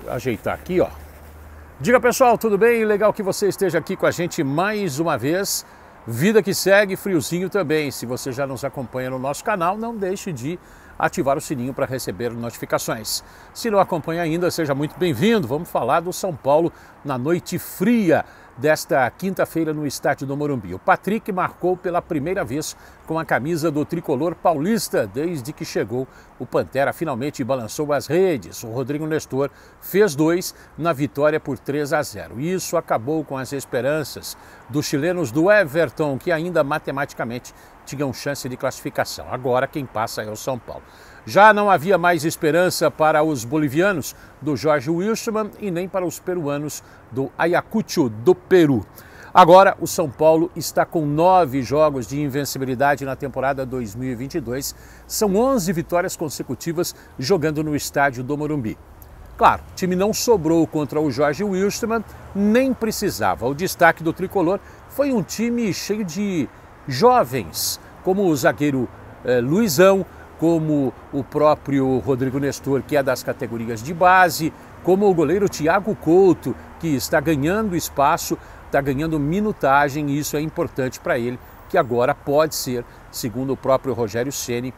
ajeitar aqui, ó. Diga, pessoal, tudo bem? Legal que você esteja aqui com a gente mais uma vez. Vida que segue, friozinho também. Se você já nos acompanha no nosso canal, não deixe de ativar o sininho para receber notificações. Se não acompanha ainda, seja muito bem-vindo. Vamos falar do São Paulo na noite fria desta quinta-feira no estádio do Morumbi. O Patrick marcou pela primeira vez com a camisa do tricolor paulista desde que chegou. O Pantera finalmente balançou as redes. O Rodrigo Nestor fez 2 na vitória por 3-0. Isso acabou com as esperanças dos chilenos do Everton, que ainda matematicamente tinham chance de classificação. Agora quem passa é o São Paulo. Já não havia mais esperança para os bolivianos do Jorge Wilstermann e nem para os peruanos do Ayacucho do Peru. Agora o São Paulo está com 9 jogos de invencibilidade na temporada 2022. São 11 vitórias consecutivas jogando no estádio do Morumbi. Claro, o time não sobrou contra o Jorge Wilstermann, nem precisava. O destaque do tricolor foi um time cheio de jovens, como o zagueiro Luizão, como o próprio Rodrigo Nestor, que é das categorias de base, como o goleiro Thiago Couto, que está ganhando espaço, está ganhando minutagem, e isso é importante para ele, que agora pode ser, segundo o próprio Rogério Ceni,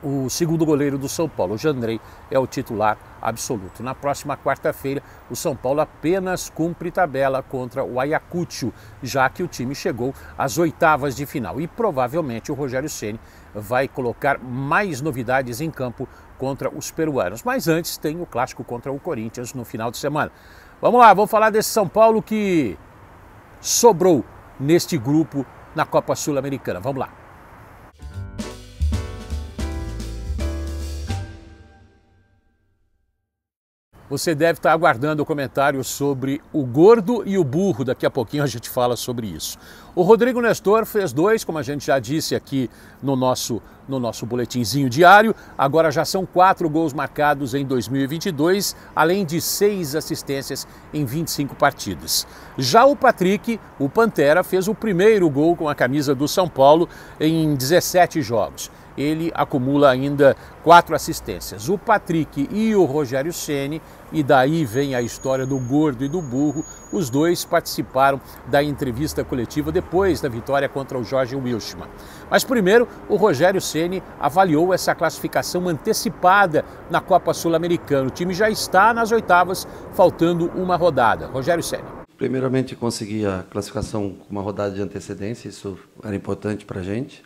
o segundo goleiro do São Paulo. O Jandrei é o titular absoluto. Na próxima quarta-feira, o São Paulo apenas cumpre tabela contra o Ayacucho, já que o time chegou às oitavas de final. E provavelmente o Rogério Ceni vai colocar mais novidades em campo contra os peruanos. Mas antes tem o clássico contra o Corinthians no final de semana. Vamos lá, vamos falar desse São Paulo que sobrou neste grupo na Copa Sul-Americana. Vamos lá. Você deve estar aguardando o comentário sobre o gordo e o burro. Daqui a pouquinho a gente fala sobre isso. O Rodrigo Nestor fez 2, como a gente já disse aqui no nosso boletinzinho diário. Agora já são 4 gols marcados em 2022, além de 6 assistências em 25 partidas. Já o Patrick, o Pantera, fez o primeiro gol com a camisa do São Paulo em 17 jogos. Ele acumula ainda 4 assistências. O Patrick e o Rogério Ceni, e daí vem a história do gordo e do burro, os dois participaram da entrevista coletiva depois da vitória contra o Jorge Wilstermann. Mas primeiro, o Rogério Ceni avaliou essa classificação antecipada na Copa Sul-Americana. O time já está nas oitavas, faltando uma rodada. Rogério Ceni. Primeiramente, consegui a classificação com uma rodada de antecedência, isso era importante para a gente.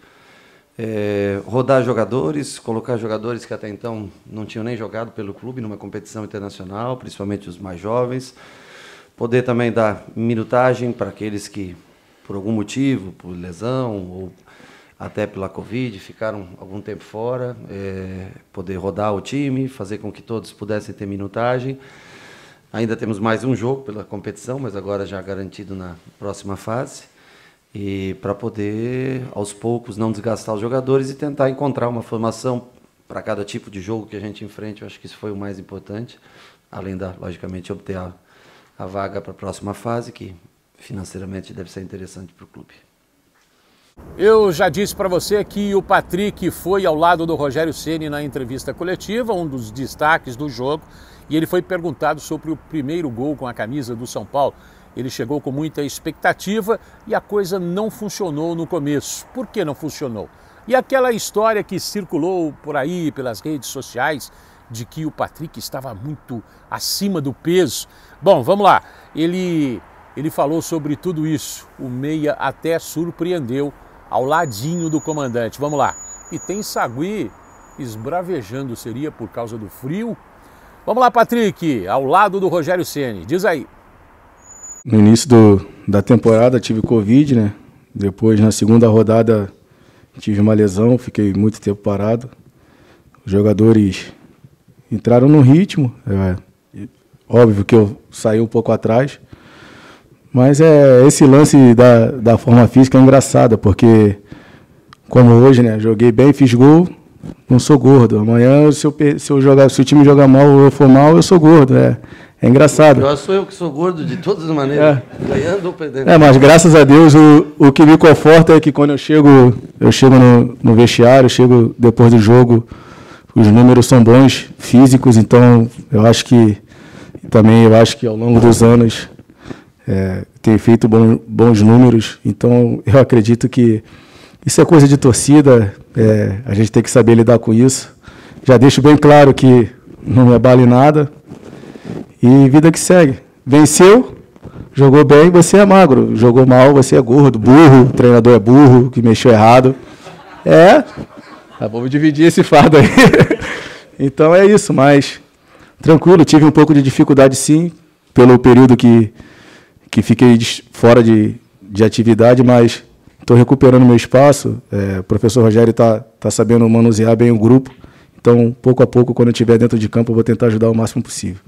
Rodar jogadores, colocar jogadores que até então não tinham nem jogado pelo clube numa competição internacional, principalmente os mais jovens. Poder também dar minutagem para aqueles que, por algum motivo, por lesão ou até pela Covid, ficaram algum tempo fora. Poder rodar o time, fazer com que todos pudessem ter minutagem. Ainda temos mais um jogo pela competição, mas agora já garantido na próxima fase. E para poder, aos poucos, não desgastar os jogadores e tentar encontrar uma formação para cada tipo de jogo que a gente enfrenta. Eu acho que isso foi o mais importante, além da, logicamente, obter a vaga para a próxima fase, que financeiramente deve ser interessante para o clube. Eu já disse para você que o Patrick foi ao lado do Rogério Ceni na entrevista coletiva, um dos destaques do jogo, e ele foi perguntado sobre o primeiro gol com a camisa do São Paulo. Ele chegou com muita expectativa e a coisa não funcionou no começo. Por que não funcionou? E aquela história que circulou por aí, pelas redes sociais, de que o Patrick estava muito acima do peso. Bom, vamos lá. Ele falou sobre tudo isso. O meia até surpreendeu ao ladinho do comandante. Vamos lá. E tem sagui esbravejando, seria por causa do frio? Vamos lá, Patrick, ao lado do Rogério Ceni. Diz aí. No início da temporada tive Covid, né? Depois, na segunda rodada, tive uma lesão, fiquei muito tempo parado. Os jogadores entraram no ritmo, óbvio que eu saí um pouco atrás, mas esse lance da forma física é engraçado, porque como hoje, né, joguei bem, fiz gol, não sou gordo. Amanhã, se o time jogar mal ou eu for mal, eu sou gordo. É engraçado. Eu sou eu que sou gordo de todas as maneiras, ganhando ou perdendo. Mas graças a Deus, o que me conforta é que quando eu chego no vestiário, chego depois do jogo, os números são bons, físicos, então eu acho que Também eu acho que ao longo dos anos tem feito bons números, então eu acredito que isso é coisa de torcida, a gente tem que saber lidar com isso. Já deixo bem claro que não me abala em nada e vida que segue. Venceu, jogou bem, você é magro. Jogou mal, você é gordo, burro, o treinador é burro, que mexeu errado. Vamos dividir esse fardo aí. Então é isso, mas tranquilo, tive um pouco de dificuldade sim, pelo período que fiquei fora de atividade, mas estou recuperando meu espaço. O professor Rogério está sabendo manusear bem o grupo, então pouco a pouco, quando eu estiver dentro de campo, eu vou tentar ajudar o máximo possível.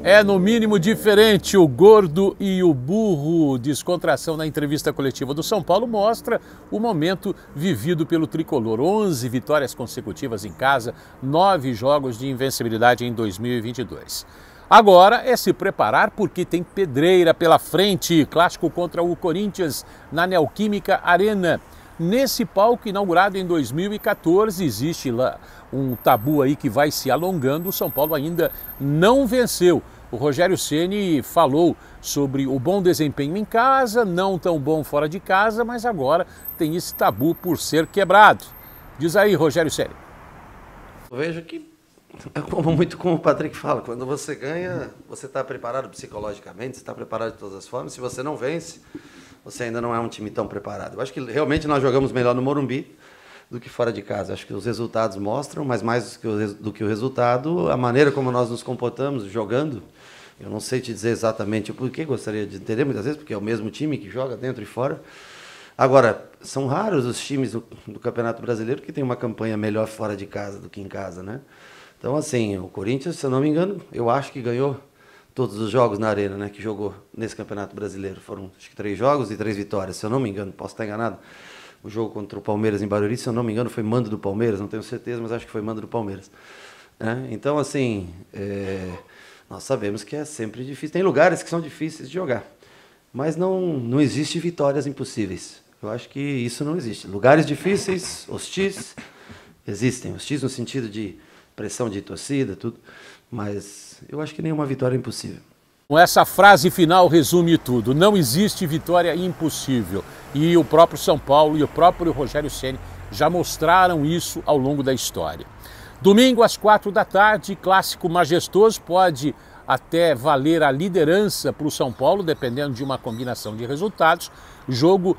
É no mínimo diferente o gordo e o burro. Descontração na entrevista coletiva do São Paulo mostra o momento vivido pelo tricolor. 11 vitórias consecutivas em casa, 9 jogos de invencibilidade em 2022. Agora é se preparar porque tem pedreira pela frente. Clássico contra o Corinthians na Neoquímica Arena. Nesse palco inaugurado em 2014, existe lá um tabu aí que vai se alongando. O São Paulo ainda não venceu. O Rogério Ceni falou sobre o bom desempenho em casa, não tão bom fora de casa, mas agora tem esse tabu por ser quebrado. Diz aí, Rogério Ceni. Eu vejo que muito como o Patrick fala, quando você ganha, você está preparado psicologicamente, você está preparado de todas as formas. Se você não vence, você ainda não é um time tão preparado. Eu acho que realmente nós jogamos melhor no Morumbi do que fora de casa. Acho que os resultados mostram, mas mais do que o resultado, a maneira como nós nos comportamos jogando, eu não sei te dizer exatamente o porquê, gostaria de entender muitas vezes, porque é o mesmo time que joga dentro e fora. Agora, são raros os times do Campeonato Brasileiro que têm uma campanha melhor fora de casa do que em casa, né? Então, assim, o Corinthians, se eu não me engano, eu acho que ganhou todos os jogos na Arena, né, que jogou nesse Campeonato Brasileiro. Foram, acho que 3 jogos e 3 vitórias, se eu não me engano, posso estar enganado. O jogo contra o Palmeiras em Barueri, se eu não me engano, foi mando do Palmeiras, não tenho certeza, mas acho que foi mando do Palmeiras. Então, assim, nós sabemos que é sempre difícil. Tem lugares que são difíceis de jogar, mas não existe vitórias impossíveis. Eu acho que isso não existe. Lugares difíceis, hostis, existem. Hostis no sentido de pressão de torcida, tudo, mas eu acho que nenhuma vitória é impossível. Essa frase final resume tudo. Não existe vitória impossível. E o próprio São Paulo e o próprio Rogério Ceni já mostraram isso ao longo da história. Domingo às 4 da tarde, clássico majestoso, pode até valer a liderança para o São Paulo, dependendo de uma combinação de resultados. Jogo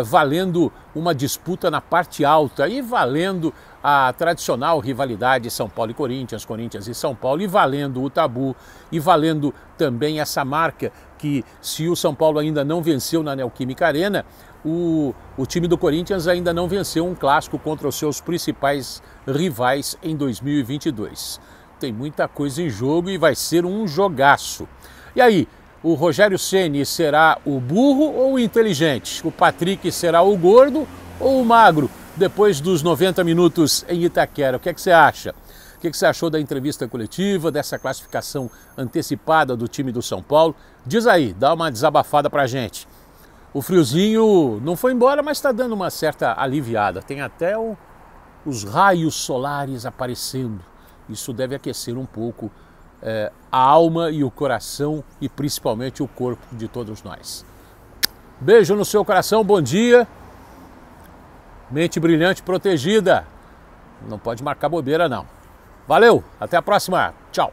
valendo uma disputa na parte alta e valendo a tradicional rivalidade São Paulo e Corinthians, Corinthians e São Paulo, e valendo o tabu, e valendo também essa marca que, se o São Paulo ainda não venceu na Neoquímica Arena, o time do Corinthians ainda não venceu um clássico contra os seus principais rivais em 2022. Tem muita coisa em jogo e vai ser um jogaço. E aí, o Rogério Ceni será o burro ou o inteligente? O Patrick será o gordo ou o magro? Depois dos 90 minutos em Itaquera, o que é que você acha? O que é que você achou da entrevista coletiva, dessa classificação antecipada do time do São Paulo? Diz aí, dá uma desabafada pra gente. O friozinho não foi embora, mas está dando uma certa aliviada. Tem até os raios solares aparecendo. Isso deve aquecer um pouco a alma e o coração e principalmente o corpo de todos nós. Beijo no seu coração, bom dia. Mente brilhante protegida. Não pode marcar bobeira não. Valeu, até a próxima. Tchau.